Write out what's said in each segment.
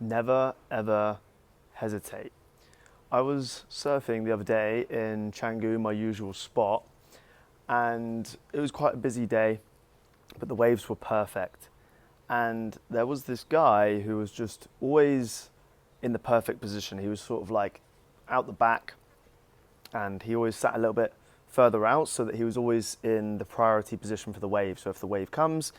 Never ever hesitate. I was surfing the other day in Canggu, my usual spot, and it was quite a busy day, but the waves were perfect. And there was this guy who was just always in the perfect position. He was sort of like out the back, and he always sat a little bit further out so that he was always in the priority position for the wave. So if the wave comes,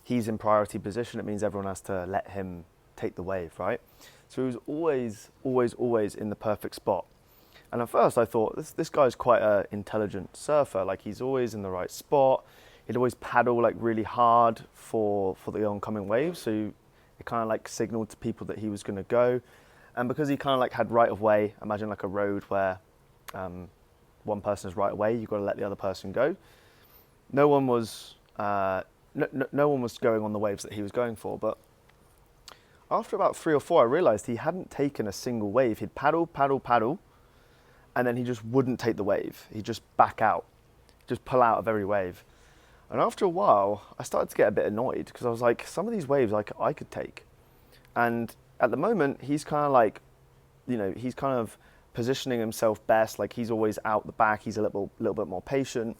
he's in priority position. It means everyone has to let him take the wave, right? So he was always in the perfect spot. And at first I thought, this guy's quite an intelligent surfer. Like, he's always in the right spot. He'd always paddle like really hard for the oncoming waves. So it kind of like signaled to people that he was going to go. And because he kind of like had right of way, imagine like a road where one person is right away, you've got to let the other person go. No one was no one was going on the waves that he was going for. But after about 3 or 4, I realized he hadn't taken a single wave. He'd paddle, and then he just wouldn't take the wave. He'd just back out, just pull out of every wave. And after a while, I started to get a bit annoyed because I was like, some of these waves I could take. And at the moment, he's kind of like, he's kind of positioning himself best. Like, he's always out the back. He's a little bit more patient.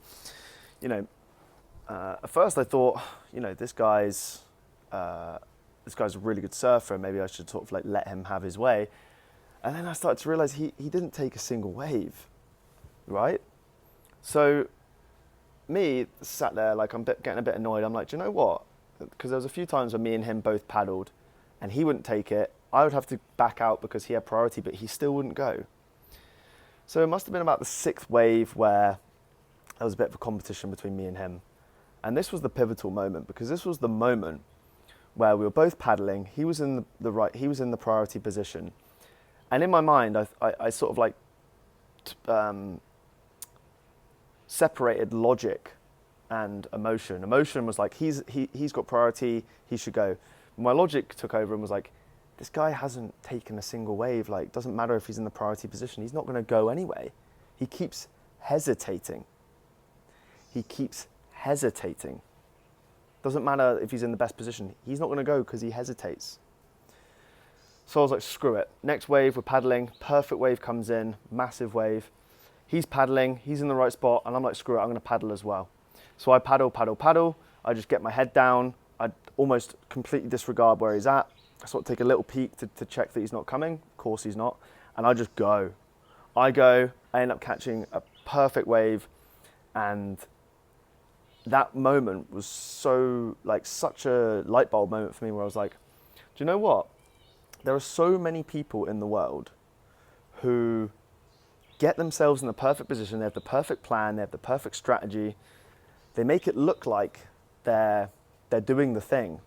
At first I thought, this guy's a really good surfer. Maybe I should sort of like let him have his way. And then I started to realize he didn't take a single wave, right? So me sat there like I'm getting a bit annoyed. I'm like, do you know what? Because there was a few times when me and him both paddled and he wouldn't take it. I would have to back out because he had priority, but he still wouldn't go. So it must have been about the 6th wave where there was a bit of a competition between me and him. And this was the pivotal moment, because this was the moment where we were both paddling. He was in he was in the priority position. And in my mind, I sort of like separated logic and emotion. Emotion was like, he's got priority, he should go. My logic took over and was like, this guy hasn't taken a single wave. Like, doesn't matter if he's in the priority position. He's not going to go anyway. He keeps hesitating. Doesn't matter if he's in the best position. He's not going to go because he hesitates. So I was like, screw it. Next wave, we're paddling. Perfect wave comes in, massive wave. He's paddling, he's in the right spot, and I'm like, screw it, I'm going to paddle as well. So I paddle. I just get my head down. I almost completely disregard where he's at. I sort of take a little peek to check that he's not coming. Of course he's not. And I just go. I end up catching a perfect wave, and that moment was such a light bulb moment for me, where I was like, do you know what? There are so many people in the world who get themselves in the perfect position. They have the perfect plan. They have the perfect strategy. They make it look like they're doing the thing,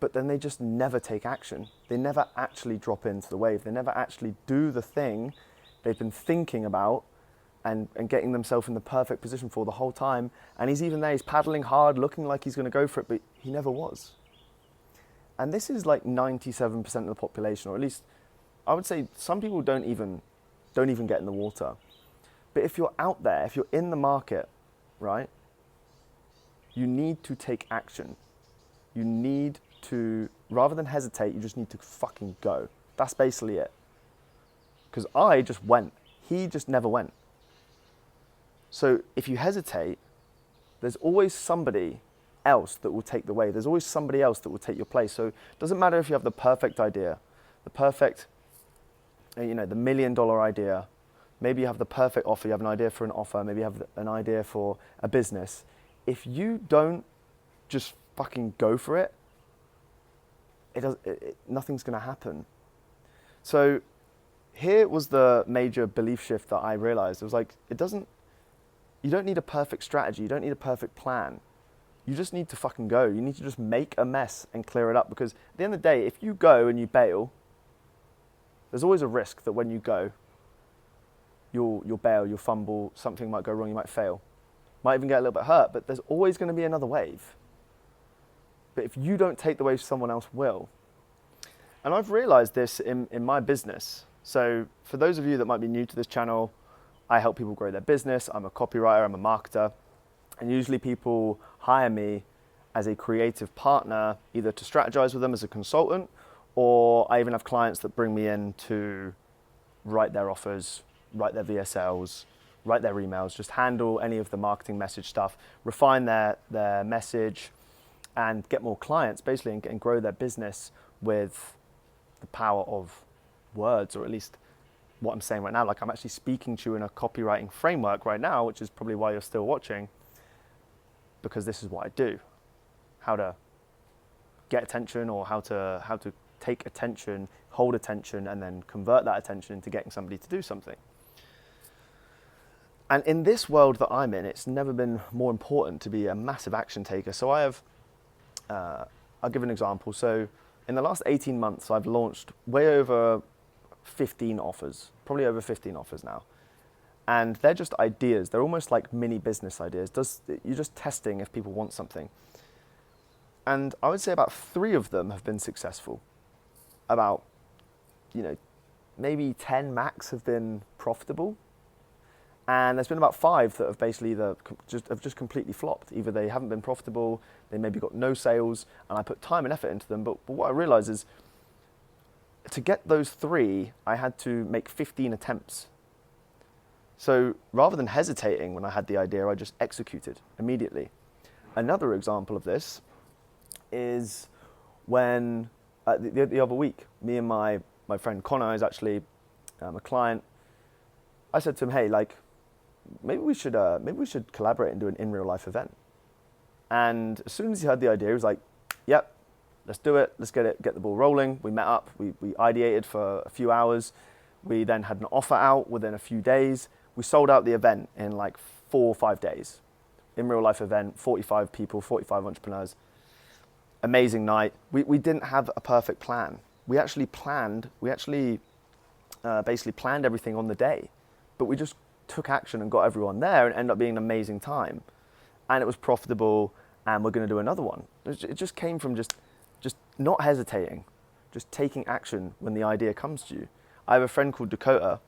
but then they just never take action. They never actually drop into the wave. They never actually do the thing they've been thinking about and getting themselves in the perfect position for the whole time. And he's even there, he's paddling hard, looking like he's going to go for it, but he never was. And this is like 97% of the population, or at least I would say some people don't even get in the water. But if you're out there, if you're in the market, right, you need to take action. You need to, rather than hesitate, you just need to fucking go. That's basically it. Because I just went. He just never went. So if you hesitate, there's always somebody else that will take the wave. There's always somebody else that will take your place. So it doesn't matter if you have the perfect idea, the perfect, the $1 million idea. Maybe you have the perfect offer. You have an idea for an offer. Maybe you have an idea for a business. If you don't just fucking go for it, nothing's going to happen. So here was the major belief shift that I realized. It was like, you don't need a perfect strategy. You don't need a perfect plan. You just need to fucking go. You need to just make a mess and clear it up, because at the end of the day, if you go and you bail, there's always a risk that when you go, you'll bail, you'll fumble, something might go wrong, you might fail. Might even get a little bit hurt, but there's always going to be another wave. But if you don't take the wave, someone else will. And I've realized this in my business. So for those of you that might be new to this channel, I help people grow their business. I'm a copywriter, I'm a marketer. And usually people hire me as a creative partner, either to strategize with them as a consultant, Or I even have clients that bring me in to write their offers, write their VSLs, write their emails, just handle any of the marketing message stuff, refine their message, and get more clients basically, and grow their business with the power of words, or at least what I'm saying right now. Like, I'm actually speaking to you in a copywriting framework right now, which is probably why you're still watching, because this is what I do. How to get attention, or how to take attention, hold attention, and then convert that attention into getting somebody to do something. And in this world that I'm in, it's never been more important to be a massive action taker. So I'll give an example. So in the last 18 months, I've launched way over 15 offers, probably over 15 offers now. And they're just ideas. They're almost like mini business ideas. You're just testing if people want something. And I would say about 3 of them have been successful. About, maybe 10 max have been profitable. And there's been about 5 that have basically just completely flopped. Either they haven't been profitable, they maybe got no sales, and I put time and effort into them. But what I realized is, to get those 3, I had to make 15 attempts. So rather than hesitating when I had the idea, I just executed immediately. Another example of this is when the other week, me and my friend Connor is actually a client. I said to him, hey, maybe we should collaborate and do an in real life event. And as soon as he heard the idea, he was like, yep, let's do it. Let's get the ball rolling. We met up, we ideated for a few hours. We then had an offer out within a few days. We sold out the event in 4 or 5 days. In real life event, 45 people, 45 entrepreneurs. Amazing night. We didn't have a perfect plan. We actually basically planned everything on the day, but we just took action and got everyone there, and ended up being an amazing time. And it was profitable, and we're going to do another one. It just came from just not hesitating, just taking action when the idea comes to you. I have a friend called Dakota,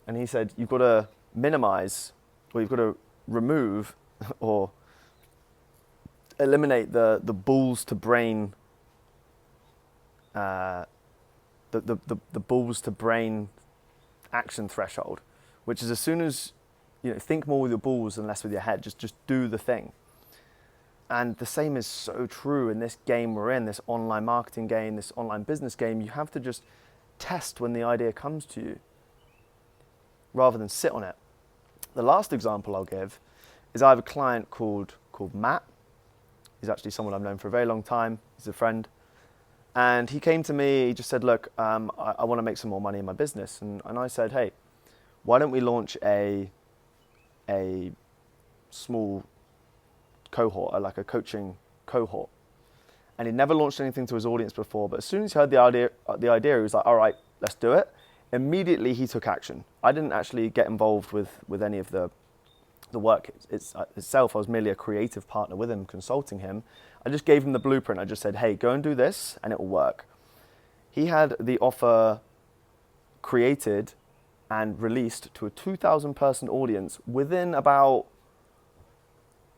and he said, you've got to minimize, or you've got to remove or eliminate the balls to brain, the balls to brain action threshold, which is as soon as, think more with your balls and less with your head, just do the thing. And the same is so true in this game we're in, this online marketing game, this online business game. You have to just test when the idea comes to you, rather than sit on it. The last example I'll give is I have a client called Matt. He's actually someone I've known for a very long time. He's a friend. And he came to me, he just said, look, I want to make some more money in my business. And I said, hey, why don't we launch a small cohort, like a coaching cohort. And he'd never launched anything to his audience before, but as soon as he heard the idea, he was like, all right, let's do it. Immediately he took action. I didn't actually get involved with any of the work itself. I was merely a creative partner with him, consulting him. I just gave him the blueprint. I just said, hey, go and do this and it will work. He had the offer created and released to a 2,000 person audience within about,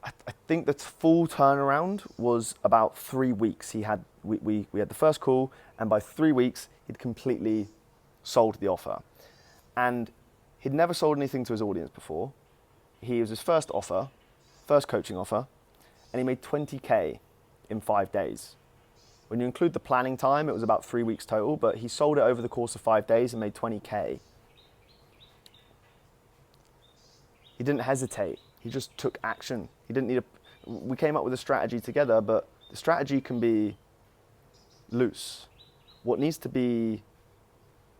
I think the full turnaround was about 3 weeks. We had the first call, and by 3 weeks, he'd completely sold the offer. And he'd never sold anything to his audience before. He was his first coaching offer, and he made 20K in 5 days. When you include the planning time, it was about 3 weeks total, but he sold it over the course of 5 days and made 20K. He didn't hesitate. He just took action. He didn't need we came up with a strategy together, but the strategy can be loose. What needs to be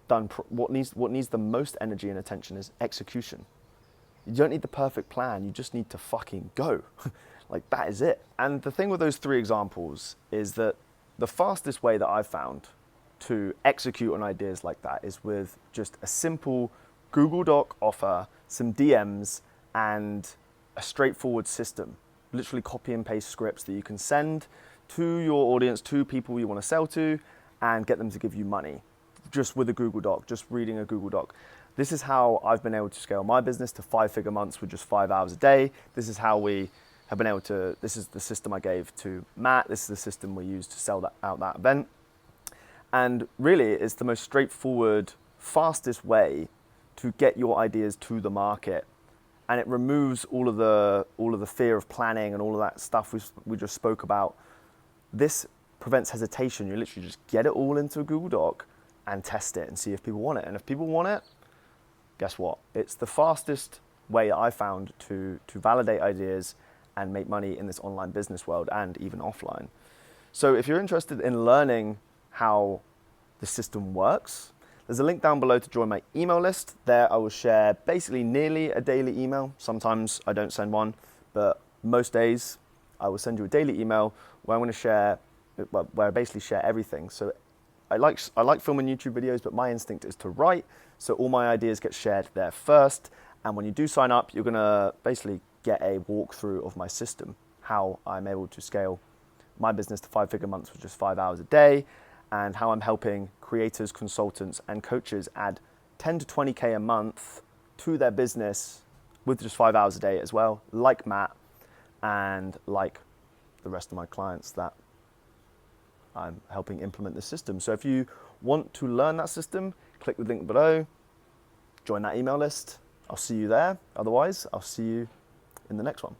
done, what needs the most energy and attention is execution. You don't need the perfect plan, you just need to fucking go. Like, that is it. And the thing with those 3 examples is that the fastest way that I've found to execute on ideas like that is with just a simple Google Doc offer, some DMs, and a straightforward system. Literally copy and paste scripts that you can send to your audience, to people you want to sell to, and get them to give you money just with a Google Doc, just reading a Google Doc. This is how I've been able to scale my business to 5-figure months with just 5 hours a day. This is how we have been able to, this is the system I gave to Matt. This is the system we used to sell out that event. And really, it's the most straightforward, fastest way to get your ideas to the market. And it removes all of the fear of planning and all of that stuff we just spoke about. This prevents hesitation. You literally just get it all into a Google Doc and test it and see if people want it. And if people want it, guess what? It's the fastest way I found to validate ideas and make money in this online business world and even offline. So if you're interested in learning how the system works, there's a link down below to join my email list. There I will share basically nearly a daily email. Sometimes I don't send one, but most days I will send you a daily email where I'm going to share, where I basically share everything. So I like filming YouTube videos, but my instinct is to write. So all my ideas get shared there first. And when you do sign up, you're going to basically get a walkthrough of my system, how I'm able to scale my business to 5-figure months with just 5 hours a day, and how I'm helping creators, consultants, and coaches add 10 to 20K a month to their business with just 5 hours a day as well, like Matt and like the rest of my clients that I'm helping implement the system. So if you want to learn that system, click the link below, join that email list. I'll see you there. Otherwise, I'll see you in the next one.